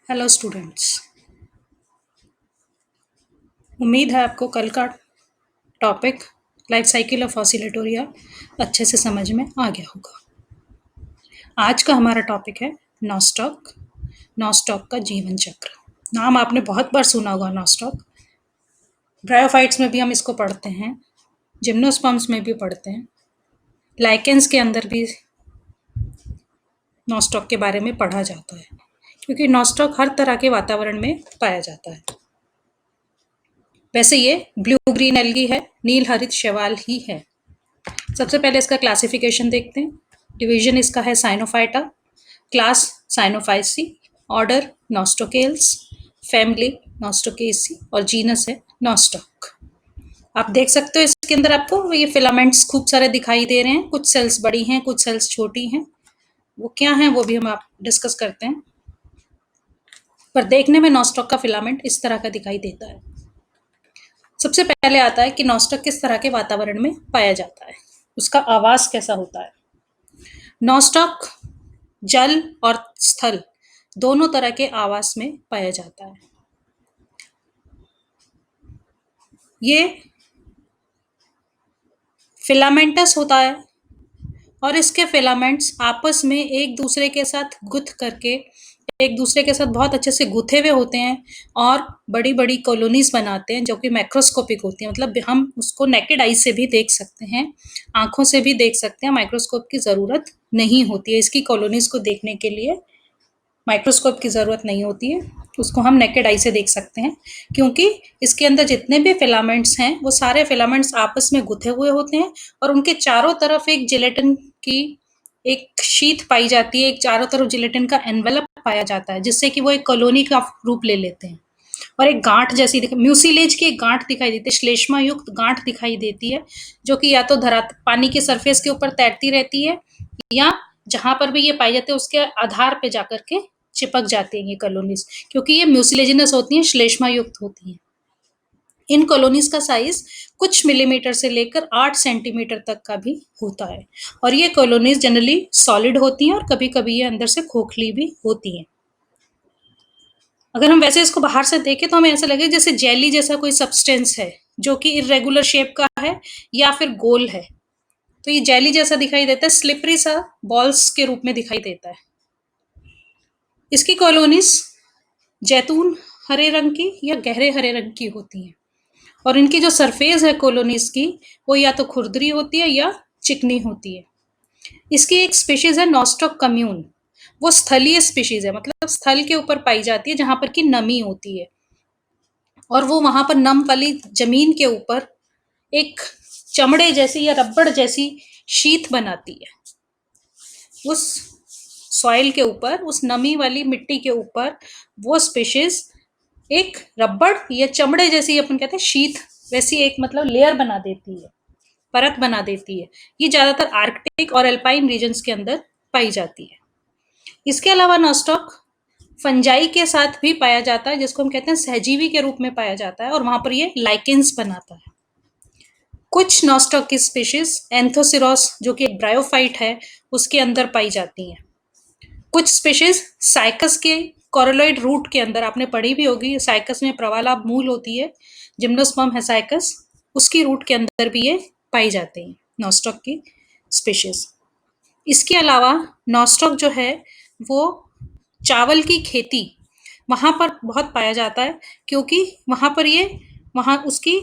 Hello students. उम्मीद है आपको कल का topic life cycle of Oscillatoria अच्छे से समझ में आ गया होगा। आज का हमारा टॉपिक है नॉस्टॉक। नॉस्टॉक का जीवन चक्र। नाम आपने बहुत बार सुना होगा नॉस्टॉक। ब्रायोफाइट्स में भी हम इसको पढ़ते हैं, जिम्नोस्पर्म्स में भी पढ़ते हैं, लाइकेंस के अंदर भी नॉस्टॉक के बारे में पढ़ा जाता है, क्योंकि नॉस्टॉक हर तरह के वातावरण में पाया जाता है। वैसे ये ब्लू ग्रीन एल्गी है, नील हरित शैवाल ही है। सबसे पहले इसका क्लासिफिकेशन देखते हैं। डिवीजन इसका है साइनोफाइटा, क्लास साइनोफाइसी, ऑर्डर नॉस्टोकेल्स, फैमिली नॉस्टोकेसी और जीनस है नॉस्टॉक। आप देख सकते हो इसके अंदर आपको ये फिलामेंट्स खूब सारे दिखाई दे रहे हैं। कुछ सेल्स बड़ी हैं, कुछ सेल्स छोटी हैं। वो क्या हैं वो भी हम आप डिस्कस करते हैं, पर देखने में नॉस्टॉक का फिलामेंट इस तरह का दिखाई देता है। सबसे पहले आता है कि नॉस्टॉक किस तरह के वातावरण में पाया जाता है, उसका आवास कैसा होता है। नॉस्टॉक जल और स्थल दोनों तरह के आवास में पाया जाता है। ये फिलामेंटस होता है और इसके फिलामेंट्स आपस में एक दूसरे के साथ गुथ करके एक दूसरे के साथ बहुत अच्छे से गुथे हुए होते हैं और बड़ी बड़ी कॉलोनीज बनाते हैं, जो कि मैक्रोस्कोपिक होती हैं। मतलब हम उसको नेकेड आई से भी देख सकते हैं, आंखों से भी देख सकते हैं। माइक्रोस्कोप की ज़रूरत नहीं होती है इसकी कॉलोनीज को देखने के लिए। माइक्रोस्कोप की ज़रूरत नहीं होती है, उसको हम नेकेड आई से देख सकते हैं, क्योंकि इसके अंदर जितने भी फिलामेंट्स हैं वो सारे फिलामेंट्स आपस में गुथे हुए होते हैं और उनके चारों तरफ एक जिलेटिन की एक शीट पाई जाती है, एक चारों तरफ जिलेटिन का एनवेलप पाया जाता है, जिससे कि वो एक कॉलोनी का रूप ले लेते हैं और एक गांठ जैसी म्यूसिलेज की एक गांठ दिखाई देती है, श्लेष्मा युक्त गांठ दिखाई देती है, जो कि या तो पानी के सरफेस के ऊपर तैरती रहती है या जहां पर भी ये पाई जाती है उसके आधार पे जाकर के चिपक जाती हैं ये कॉलोनीज, क्योंकि ये म्यूसिलेजिनस होती हैं, श्लेष्मा युक्त होती हैं। इन कॉलोनीज का साइज कुछ मिलीमीटर से लेकर 8 सेंटीमीटर तक का भी होता है और ये कॉलोनीज जनरली सॉलिड होती हैं और कभी कभी ये अंदर से खोखली भी होती हैं। अगर हम वैसे इसको बाहर से देखें तो हमें ऐसा लगे जैसे जेली जैसा कोई सब्सटेंस है, जो कि इरेगुलर शेप का है या फिर गोल है। तो ये जेली जैसा दिखाई देता है, स्लिपरी सा बॉल्स के रूप में दिखाई देता है। इसकी कॉलोनीज जैतून हरे रंग की या गहरे हरे रंग की होती हैं और इनकी जो सरफेस है कॉलोनीज की वो या तो खुरदरी होती है या चिकनी होती है। इसकी एक स्पीशीज है नॉस्टॉक कम्यून। वो स्थलीय स्पीशीज है, मतलब स्थल के ऊपर पाई जाती है जहां पर की नमी होती है और वो वहां पर नम वाली जमीन के ऊपर एक चमड़े जैसी या रबड़ जैसी शीत बनाती है। उस सॉइल के ऊपर, उस नमी वाली मिट्टी के ऊपर वो स्पीशीज एक रबड़ या चमड़े जैसी अपन कहते हैं शीत वैसी एक मतलब लेयर बना देती है, परत बना देती है। ये ज्यादातर आर्कटिक और एल्पाइन रीजन्स के अंदर पाई जाती है। इसके अलावा नॉस्टॉक फंजाई के साथ भी पाया जाता है, जिसको हम कहते हैं सहजीवी के रूप में पाया जाता है और वहां पर ये लाइकेंस बनाता है। कुछ नॉस्टॉक की स्पीशीज एंथोसिरोस जो कि एक ब्रायोफाइट है उसके अंदर पाई जाती हैं। कुछ स्पीशीज साइकस के कोरोलॉइड रूट के अंदर, आपने पढ़ी भी होगी, साइकस में प्रवालाभ मूल होती है, जिम्नोस्पर्म है साइकस, उसकी रूट के अंदर भी ये पाई जाते हैं नॉस्टॉक की स्पीशीज। इसके अलावा नॉस्टॉक जो है वो चावल की खेती वहां पर बहुत पाया जाता है, क्योंकि वहां पर ये वहां उसकी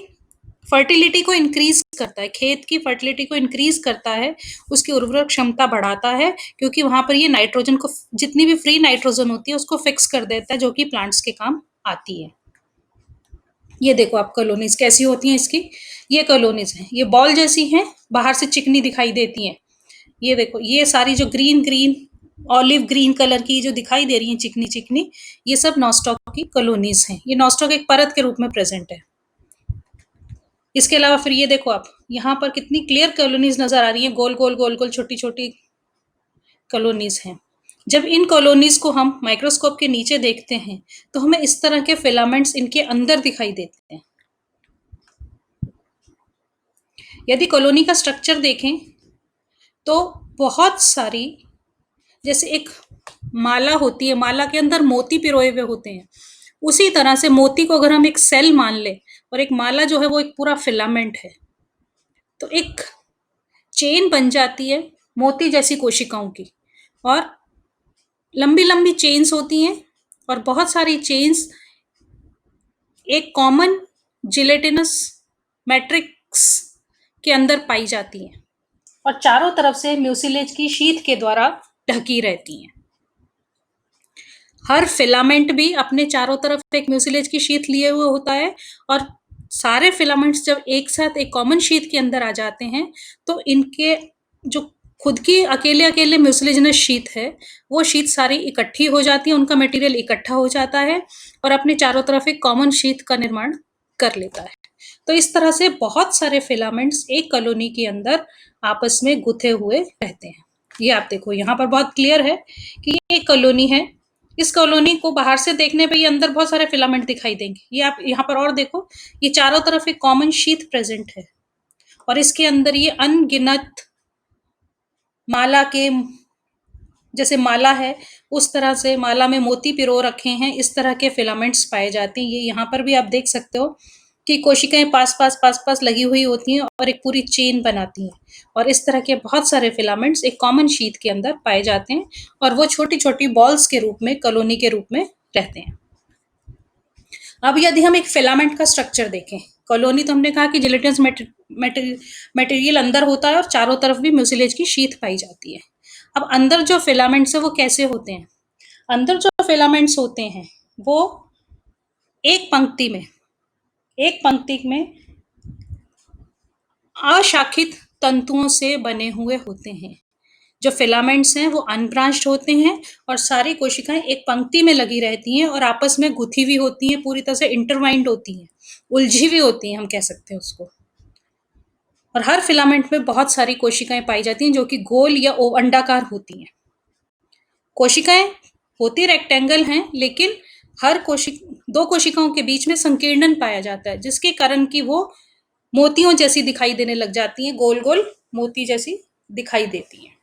फर्टिलिटी को इंक्रीज करता है, खेत की फर्टिलिटी को इंक्रीज करता है, उसकी उर्वरक क्षमता बढ़ाता है, क्योंकि वहां पर ये नाइट्रोजन को, जितनी भी फ्री नाइट्रोजन होती है उसको फिक्स कर देता है, जो कि प्लांट्स के काम आती है। ये देखो आप कॉलोनीज कैसी होती हैं इसकी। ये कॉलोनीज हैं, ये बॉल जैसी हैं, बाहर से चिकनी दिखाई देती हैं। ये देखो ये सारी जो green green olive green colour की जो दिखाई दे रही हैं चिकनी चिकनी, ये सब नॉस्टॉक की कॉलोनीज हैं। ये नॉस्टॉक एक परत के रूप में प्रेजेंट है। इसके अलावा फिर ये देखो आप यहाँ पर कितनी क्लियर कॉलोनीज नजर आ रही हैं, गोल गोल गोल गोल छोटी छोटी कॉलोनीज हैं। जब इन कॉलोनीज को हम माइक्रोस्कोप के नीचे देखते हैं तो हमें इस तरह के फिलामेंट्स इनके अंदर दिखाई देते हैं। यदि कॉलोनी का स्ट्रक्चर देखें तो बहुत सारी, जैसे एक माला होती है, माला के अंदर मोती पिरोए हुए होते हैं, उसी तरह से मोती को अगर हम एक सेल मान लें और एक माला जो है वो एक पूरा फिलामेंट है, तो एक चेन बन जाती है मोती जैसी कोशिकाओं की। और लंबी लंबी चेन्स होती हैं और बहुत सारी चेन्स एक कॉमन जिलेटिनस मैट्रिक्स के अंदर पाई जाती हैं और चारों तरफ से म्यूसिलेज की शीथ के द्वारा ढकी रहती हैं। हर फिलामेंट भी अपने चारों तरफ एक म्यूसिलेज की शीथ लिए हुए होता है और सारे फिलामेंट्स जब एक साथ एक कॉमन शीथ के अंदर आ जाते हैं तो इनके जो खुद की अकेले अकेले म्यूसिलेजिनस शीथ है वो शीथ सारी इकट्ठी हो जाती है, उनका मटेरियल इकट्ठा हो जाता है और अपने चारों तरफ एक कॉमन शीथ का निर्माण कर लेता है। तो इस तरह से बहुत सारे फिलामेंट्स एक कॉलोनी के अंदर आपस में गुथे हुए रहते हैं। ये आप देखो यहाँ पर बहुत क्लियर है कि ये एक कॉलोनी है। इस कॉलोनी को बाहर से देखने पे ये अंदर बहुत सारे फिलामेंट दिखाई देंगे। ये आप यहाँ पर और देखो, ये चारों तरफ एक कॉमन शीथ प्रेजेंट है और इसके अंदर ये अनगिनत माला के जैसे माला है उस तरह से माला में मोती पिरो रखे हैं, इस तरह के फिलामेंट्स पाए जाते हैं। ये यहाँ पर भी आप देख सकते हो कि कोशिकाएं पास-पास लगी हुई होती हैं और एक पूरी चेन बनाती हैं और इस तरह के बहुत सारे फिलामेंट्स एक कॉमन शीथ के अंदर पाए जाते हैं और वो छोटी-छोटी बॉल्स के रूप में, कॉलोनी के रूप में रहते हैं। अब यदि हम एक फिलामेंट का स्ट्रक्चर देखें, कॉलोनी तो हमने कहा कि जिलेटिनस मटेरियल अंदर होता है और चारों तरफ भी म्यूसिलेज की शीथ पाई जाती है। अब अंदर जो फिलामेंट्स है वो कैसे होते हैं? अंदर जो फिलामेंट्स होते हैं वो एक पंक्ति में अशाखित तंतुओं से बने हुए होते हैं। जो फिलामेंट्स हैं वो अनब्रांच्ड होते हैं और सारी कोशिकाएं एक पंक्ति में लगी रहती हैं और आपस में गुथी हुई होती हैं, पूरी तरह से इंटरवाइंड होती हैं, उलझी हुई होती हैं, हम कह सकते हैं उसको। और हर फिलामेंट में बहुत सारी कोशिकाएं पाई जाती हैं जो कि गोल या अंडाकार होती हैं। कोशिकाएं होती रेक्टेंगल हैं लेकिन दो कोशिकाओं के बीच में संकीर्णन पाया जाता है जिसके कारण कि वो मोतियों जैसी दिखाई देने लग जाती हैं, गोल गोल मोती जैसी दिखाई देती हैं।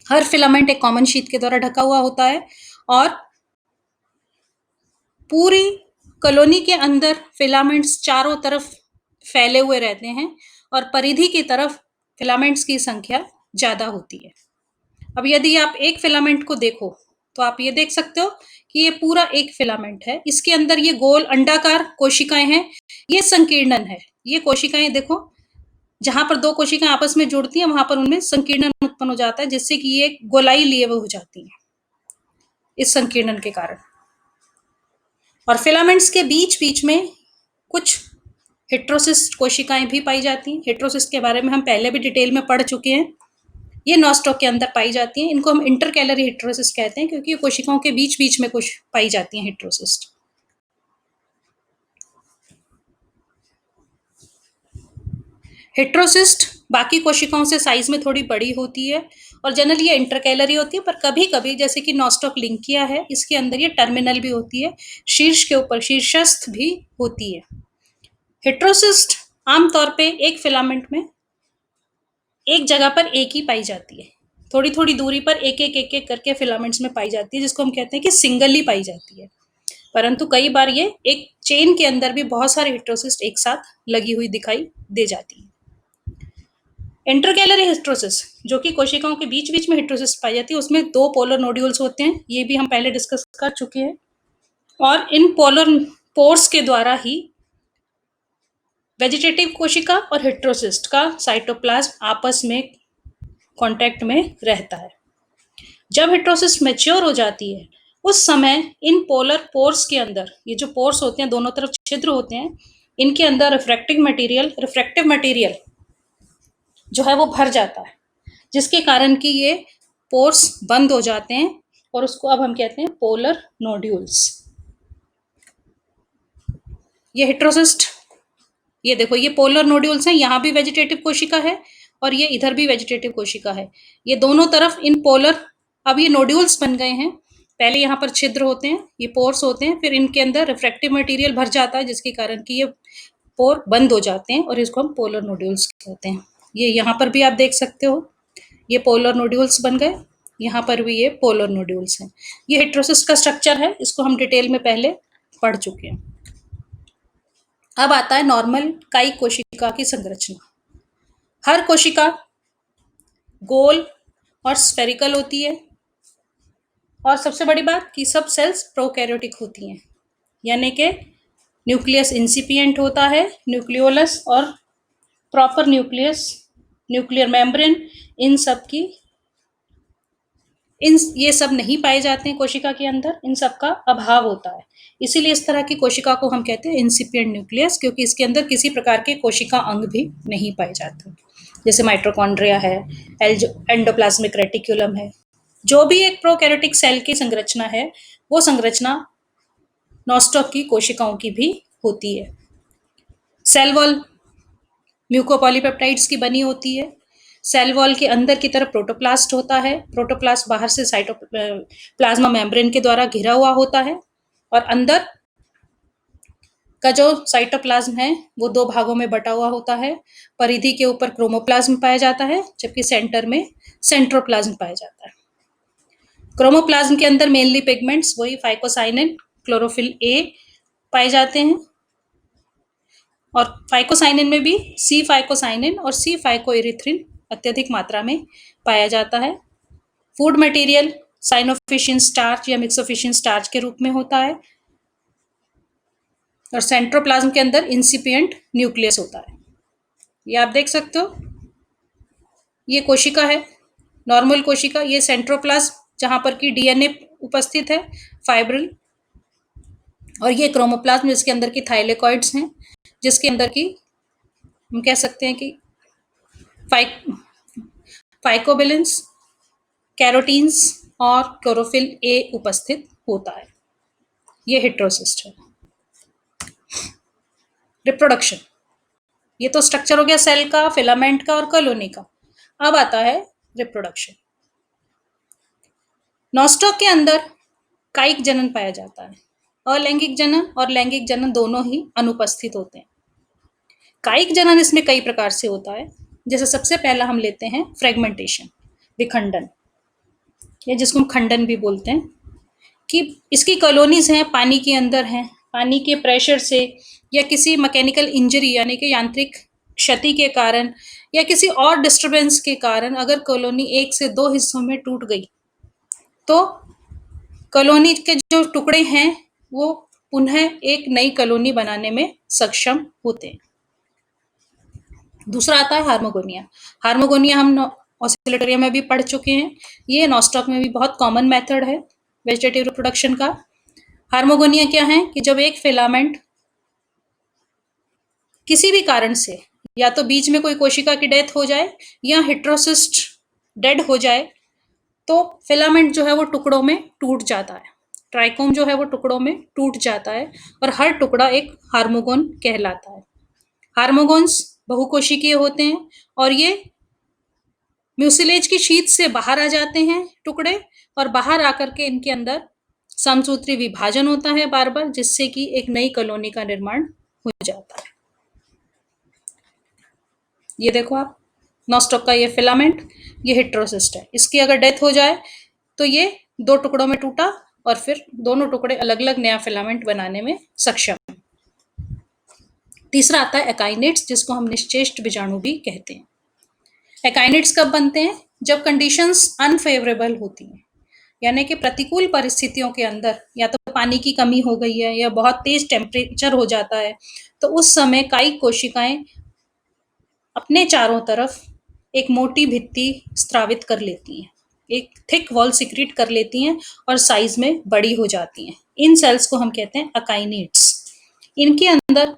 हर फिलामेंट एक कॉमन शीथ के द्वारा ढका हुआ होता है और पूरी कॉलोनी के अंदर फिलामेंट्स चारों तरफ फैले हुए रहते हैं और परिधि की तरफ फिलामेंट्स की संख्या ज्यादा होती है। अब यदि आप एक फिलामेंट को देखो तो आप ये देख सकते हो कि ये पूरा एक फिलामेंट है, इसके अंदर ये गोल अंडाकार कोशिकाएं हैं, ये संकीर्णन है। ये कोशिकाएं देखो, जहां पर दो कोशिकाएं आपस में जुड़ती हैं वहां पर उनमें संकीर्णन उत्पन्न हो जाता है जिससे कि ये गोलाई लिए हुए हो जाती हैं इस संकीर्णन के कारण। और फिलामेंट्स के बीच बीच में कुछ हेट्रोसिस्ट कोशिकाएं भी पाई जाती हैं। हेट्रोसिस्ट के बारे में हम पहले भी डिटेल में पढ़ चुके हैं। ये नॉस्टॉक के अंदर पाई जाती हैं। इनको हम इंटरकैलरी हेट्रोसिस्ट कहते हैं क्योंकि ये कोशिकाओं के बीच बीच में कुछ पाई जाती हैं हेट्रोसिस्ट। हेट्रोसिस्ट बाकी कोशिकाओं से साइज में थोड़ी बड़ी होती है और जनरली ये इंटरकैलरी होती है, पर कभी कभी जैसे कि नॉस्टॉक लिंकिया है, इसके अंदर ये टर्मिनल भी होती है, शीर्ष के ऊपर शीर्षस्थ भी होती है। हेट्रोसिस्ट आमतौर पे एक फिलामेंट में एक जगह पर एक ही पाई जाती है, थोड़ी थोड़ी दूरी पर एक एक करके फिलामेंट्स में पाई जाती है जिसको हम कहते हैं कि सिंगली पाई जाती है। परंतु कई बार ये एक चेन के अंदर भी बहुत सारे हेट्रोसिस्ट एक साथ लगी हुई दिखाई दे जाती है। इंटरकैलरी हेट्रोसिस जो कि कोशिकाओं के बीच बीच में हेट्रोसिस पाई जाती है, उसमें दो पोलर नोड्यूल्स होते हैं, ये भी हम पहले डिस्कस कर चुके हैं। और इन पोलर पोर्स के द्वारा ही वेजिटेटिव कोशिका और हेट्रोसिस्ट का साइटोप्लाज्म आपस में कांटेक्ट में रहता है। जब हेट्रोसिस्ट मैच्योर हो जाती है उस समय इन पोलर पोर्स के अंदर, ये जो पोर्स होते हैं दोनों तरफ छिद्र होते हैं, इनके अंदर रिफ्रैक्टिव मटेरियल जो है वो भर जाता है जिसके कारण कि ये पोर्स बंद हो जाते हैं और उसको अब हम कहते हैं पोलर नोड्यूल्स। ये हेट्रोसिस्ट, ये देखो ये पोलर नोड्यूल्स हैं, यहाँ भी वेजिटेटिव कोशिका है और ये इधर भी वेजिटेटिव कोशिका है। ये दोनों तरफ इन पोलर, अब ये नोड्यूल्स बन गए हैं। पहले यहाँ पर छिद्र होते हैं, ये पोर्स होते हैं, फिर इनके अंदर रिफ्रैक्टिव मटेरियल भर जाता है जिसके कारण कि ये पोर बंद हो जाते हैं और इसको हम पोलर नोड्यूल्स कहते हैं। ये यहाँ पर भी आप देख सकते हो, ये पोलर नोड्यूल्स बन गए यहाँ पर भी ये पोलर नोड्यूल्स हैं। ये हेटेरोसिस्ट का स्ट्रक्चर है, इसको हम डिटेल में पहले पढ़ चुके हैं। अब आता है नॉर्मल कायिक कोशिका की संरचना। हर कोशिका गोल और स्फेरिकल होती है, और सबसे बड़ी बात कि सब सेल्स प्रोकैरियोटिक होती हैं, यानी कि न्यूक्लियस इंसिपिएंट होता है, न्यूक्लियोलस और प्रॉपर न्यूक्लियस, न्यूक्लियर मेम्ब्रेन, इन सब की ये सब नहीं पाए जाते हैं कोशिका के अंदर, इन सब का अभाव होता है। इसीलिए इस तरह की कोशिका को हम कहते हैं इंसिपिएंट न्यूक्लियस, क्योंकि इसके अंदर किसी प्रकार के कोशिका अंग भी नहीं पाए जाते, जैसे माइटोकॉन्ड्रिया है, एंडोप्लाज्मिक रेटिक्यूलम है। जो भी एक प्रोकैरियोटिक सेल की संरचना है, वो संरचना नॉस्टॉक की कोशिकाओं की भी होती है। सेल वॉल म्यूकोपॉलीपेप्टाइड्स की बनी होती है। सेल वॉल के अंदर की तरफ प्रोटोप्लास्ट होता है, प्रोटोप्लास्ट बाहर से प्लाज्मा मेम्ब्रेन के द्वारा घिरा हुआ होता है, और अंदर का जो साइटोप्लाज्म है वो दो भागों में बटा हुआ होता है। परिधि के ऊपर क्रोमोप्लाज्म पाया जाता है, जबकि सेंटर में सेंट्रोप्लाज्म पाया जाता है। क्रोमोप्लाज्म के अंदर मेनली पिगमेंट्स वही फाइकोसाइनिन, क्लोरोफिल ए पाए जाते हैं, और फाइकोसाइनिन में भी सी फाइकोसाइनिन और सी फाइकोइरिथ्रिन अत्यधिक मात्रा में पाया जाता है। फूड मटेरियल साइनोफिशियन स्टार्च या मिक्सोफिशियन स्टार्च के रूप में होता है, और सेंट्रोप्लाज्म के अंदर इंसिपिएंट न्यूक्लियस होता है। ये आप देख सकते हो, ये कोशिका है, नॉर्मल कोशिका। ये सेंट्रोप्लाज्म जहां पर की डीएनए उपस्थित है, फाइब्रिल, और ये क्रोमोप्लाज्म जिसके अंदर की थाइलेकॉइड्स हैं, जिसके अंदर की हम कह सकते हैं कि फाइकोबिलिन्स, कैरोटीन्स और क्लोरोफिल ए उपस्थित होता है। ये हेटेरोसिस्ट है। रिप्रोडक्शन, ये तो स्ट्रक्चर हो गया सेल का, फिलामेंट का और कॉलोनी का। अब आता है रिप्रोडक्शन। नॉस्टॉक के अंदर कायिक जनन पाया जाता है। अलैंगिक जनन और लैंगिक जनन दोनों ही अनुपस्थित होते हैं। कायिक जनन इसमें कई प्रकार से होता है। जैसे सबसे पहला हम लेते हैं फ्रेगमेंटेशन, विखंडन, या जिसको हम खंडन भी बोलते हैं, कि इसकी कॉलोनीज हैं, पानी के अंदर हैं, पानी के प्रेशर से या किसी मैकेनिकल इंजरी यानी कि यांत्रिक क्षति के कारण या किसी और डिस्टरबेंस के कारण अगर कॉलोनी एक से दो हिस्सों में टूट गई, तो कॉलोनी के जो टुकड़े हैं वो पुनः एक नई कॉलोनी बनाने में सक्षम होते हैं। दूसरा आता है हार्मोगोनिया। हार्मोगोनिया हम ऑसिलेटोरिया में भी पढ़ चुके हैं। ये नॉस्टॉक में भी बहुत कॉमन मेथड है वेजिटेटिव रिप्रोडक्शन का। हार्मोगोनिया क्या है कि जब एक फिलामेंट किसी भी कारण से, या तो बीच में कोई कोशिका की डेथ हो जाए या हेटेरोसिस्ट डेड हो जाए, तो फिलामेंट जो है वो टुकड़ों में टूट जाता है। ट्राइकोम जो है वो टुकड़ों में टूट जाता है, और हर टुकड़ा एक हार्मोगोन कहलाता है। हार्मोगोन्स बहुकोशिकीय होते हैं, और ये म्यूसिलेज की शीट से बाहर आ जाते हैं टुकड़े, और बाहर आकर के इनके अंदर समसूत्री विभाजन होता है बार बार, जिससे कि एक नई कॉलोनी का निर्माण हो जाता है। ये देखो आप, नॉस्टॉक का ये फिलामेंट, ये हेटेरोसिस्ट है। इसकी अगर डेथ हो जाए तो ये दो टुकड़ों में टूटा, और फिर दोनों टुकड़े अलग अलग नया फिलामेंट बनाने में सक्षम है। तीसरा आता है एकाइनेट्स, जिसको हम निश्चेष्ट बीजाणु भी कहते हैं। एकाइनेट्स कब बनते हैं? जब कंडीशंस अनफेवरेबल होती हैं, यानी कि प्रतिकूल परिस्थितियों के अंदर या तो पानी की कमी हो गई है या बहुत तेज टेम्परेचर हो जाता है, तो उस समय कायिक कोशिकाएं अपने चारों तरफ एक मोटी भित्ति स्त्रावित कर लेती हैं, एक थिक वॉल सिक्रीट कर लेती हैं और साइज में बड़ी हो जाती हैं। इन सेल्स को हम कहते हैं अकाइनेट्स। इनके अंदर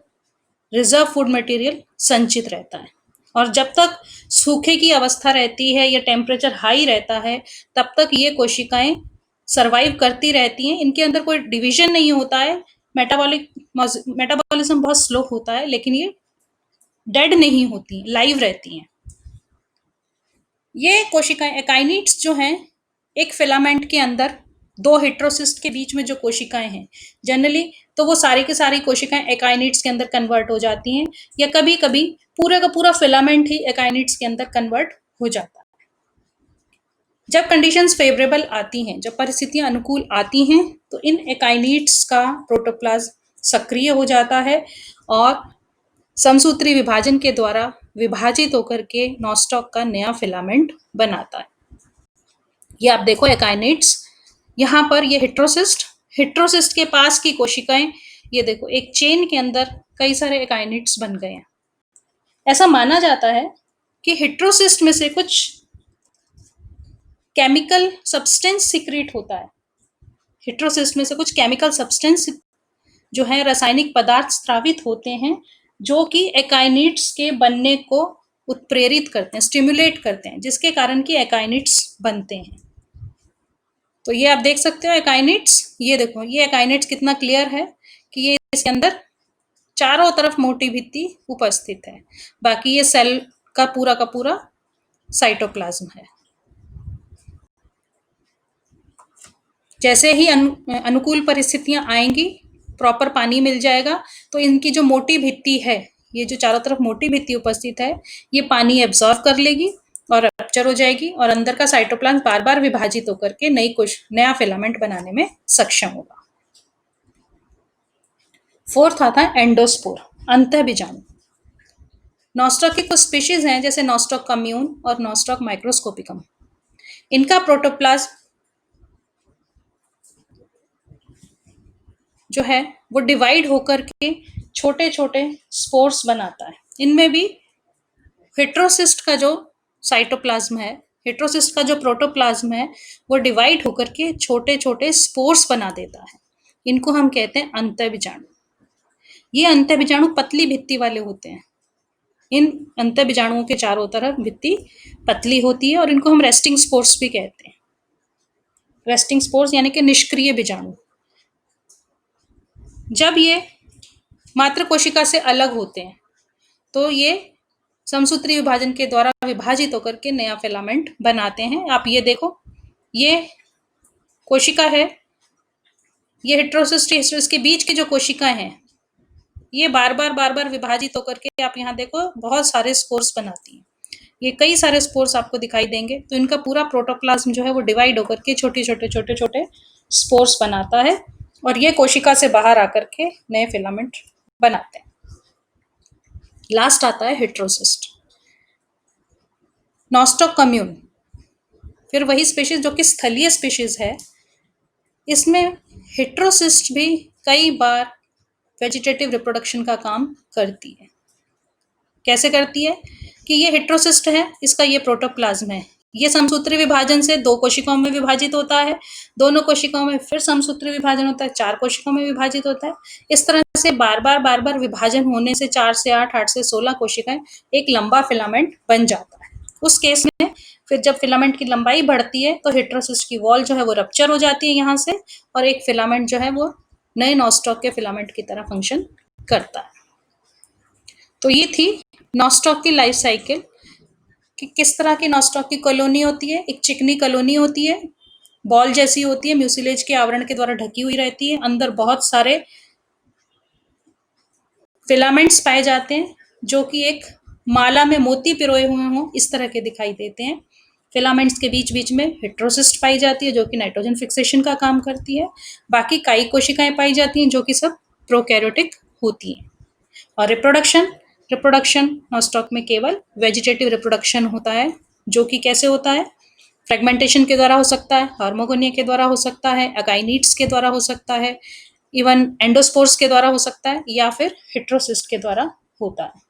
रिजर्व फूड मटेरियल संचित रहता है, और जब तक सूखे की अवस्था रहती है या टेम्परेचर हाई रहता है, तब तक ये कोशिकाएं सरवाइव करती रहती हैं। इनके अंदर कोई डिवीजन नहीं होता है, मेटाबॉलिज्म बहुत स्लो होता है, लेकिन ये डेड नहीं होती, लाइव रहती हैं। ये कोशिकाएं एकाइनेट्स जो हैं, एक फिलामेंट के अंदर दो हेटेरोसिस्ट के बीच में जो कोशिकाएं हैं, जनरली तो वो सारी की सारी कोशिकाएं एकाइनेट्स के अंदर कन्वर्ट हो जाती हैं, या कभी कभी पूरा का पूरा फिलामेंट ही एकाइनेट्स के अंदर कन्वर्ट हो जाता है। जब कंडीशंस फेवरेबल आती हैं, जब परिस्थितियां अनुकूल आती हैं, तो इन एकाइनेट्स का प्रोटोप्लाज्म सक्रिय हो जाता है और समसूत्री विभाजन के द्वारा विभाजित होकर के नॉस्टॉक का नया फिलामेंट बनाता है। ये आप देखो एकाइनेट्स, यहाँ पर ये हेट्रोसिस्ट, हेट्रोसिस्ट के पास की कोशिकाएं, ये देखो एक चेन के अंदर कई सारे एकाइनेट्स बन गए हैं। ऐसा माना जाता है कि हेट्रोसिस्ट में से कुछ केमिकल सब्सटेंस सीक्रेट होता है। हेट्रोसिस्ट में से कुछ केमिकल सब्सटेंस जो है रासायनिक पदार्थ स्रावित होते हैं, जो कि एकाइनेट्स के बनने को उत्प्रेरित करते हैं, स्टिमुलेट करते हैं, जिसके कारण कि एकाइनेट्स बनते हैं। तो ये आप देख सकते हो एकाइनेट्स, ये देखो ये एकाइनेट्स कितना क्लियर है कि ये इसके अंदर चारों तरफ मोटी भित्ति उपस्थित है। बाकी ये सेल का पूरा साइटोप्लाज्म है। जैसे ही अनुकूल परिस्थितियां आएंगी, प्रॉपर पानी मिल जाएगा, तो इनकी जो मोटी भित्ति है, ये जो चारों तरफ मोटी भित्ति उपस्थित है, ये पानी एब्जॉर्व कर लेगी और रप्चर हो जाएगी और अंदर का साइटोप्लाज्म बार बार विभाजित होकर के नया फिलामेंट बनाने में सक्षम होगा। फोर्थ आता है एंडोस्पोर, अंतःबीजाणु। नॉस्टॉक की कुछ स्पीशीज हैं, जैसे नॉस्टॉक कम्यून और नॉस्टॉक माइक्रोस्कोपिकम। इनका प्रोटोप्लाज्म जो है वो डिवाइड होकर के छोटे छोटे स्पोर्स बनाता है। इनमें भी हेट्रोसिस्ट का जो साइटोप्लाज्म है, हेट्रोसिस्ट का जो प्रोटोप्लाज्म है, वो डिवाइड होकर के छोटे छोटे स्पोर्स बना देता है। इनको हम कहते हैं अंतःबीजाणु। ये अंतःबीजाणु पतली भित्ति वाले होते हैं। इन अंतःबीजाणुओं के चारों तरफ भित्ति पतली होती है और इनको हम रेस्टिंग स्पोर्स भी कहते हैं। रेस्टिंग स्पोर्स यानी कि निष्क्रिय बीजाणु। जब ये मात्र कोशिका से अलग होते हैं, तो ये समसूत्री विभाजन के द्वारा विभाजित होकर के नया फिलामेंट बनाते हैं। आप ये देखो, ये कोशिका है, ये हेट्रोसिस्ट, इसके बीच की जो कोशिकाएं हैं, ये बार बार विभाजित होकर के आप यहाँ देखो बहुत सारे स्पोर्स बनाती हैं। ये कई सारे स्पोर्स आपको दिखाई देंगे। तो इनका पूरा प्रोटोप्लाज्म जो है वो डिवाइड होकर के छोटे छोटे स्पोर्स बनाता है और ये कोशिका से बाहर आकर के नए फिलामेंट बनाते हैं। लास्ट आता है हेट्रोसिस्ट, नॉस्टॉक कम्यून। फिर वही स्पीशीज जो कि स्थलीय स्पीशीज है, इसमें हेट्रोसिस्ट भी कई बार वेजिटेटिव रिप्रोडक्शन का काम करती है। कैसे करती है कि ये हेट्रोसिस्ट है, इसका ये प्रोटोप्लाज्म है, ये समसूत्री विभाजन से 2 कोशिकाओं में विभाजित होता है, दोनों कोशिकाओं में फिर समसूत्री विभाजन होता है, 4 कोशिकाओं में विभाजित होता है। इस तरह से बार बार विभाजन होने से 4 से 8, 8 से 16 कोशिकाएं एक लंबा फिलामेंट बन जाता है। उस केस में फिर जब फिलामेंट की लंबाई बढ़ती है, तो हेट्रोसिस्ट की वॉल जो है वो रप्चर हो जाती है यहाँ से, और एक फिलामेंट जो है वो नए नॉस्टॉक के फिलामेंट की तरह फंक्शन करता है। तो ये थी नॉस्टॉक की लाइफ साइकिल कि किस तरह की नॉस्टॉक की कॉलोनी होती है। एक चिकनी कॉलोनी होती है, बॉल जैसी होती है, म्यूसिलेज के आवरण के द्वारा ढकी हुई रहती है, अंदर बहुत सारे फिलामेंट्स पाए जाते हैं जो कि एक माला में मोती पिरोए हुए हों इस तरह के दिखाई देते हैं। फिलामेंट्स के बीच बीच में हेट्रोसिस्ट पाई जाती है जो कि नाइट्रोजन फिक्सेशन का काम करती है। बाकी काई कोशिकाएं पाई जाती हैं जो कि सब प्रोकैरियोटिक होती हैं। और रिप्रोडक्शन नॉस्टॉक में केवल वेजिटेटिव रिप्रोडक्शन होता है, जो कि कैसे होता है, फ्रेगमेंटेशन के द्वारा हो सकता है, हार्मोगोनिया के द्वारा हो सकता है, अकाइनीट्स के द्वारा हो सकता है, इवन एंडोस्पोर्स के द्वारा हो सकता है, या फिर हेट्रोसिस्ट के द्वारा होता है।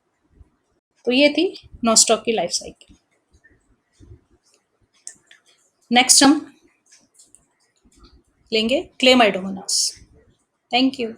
तो ये थी नॉस्टॉक की लाइफ साइकिल। नेक्स्ट हम लेंगे क्लेमाइडोमोनास। Thank you.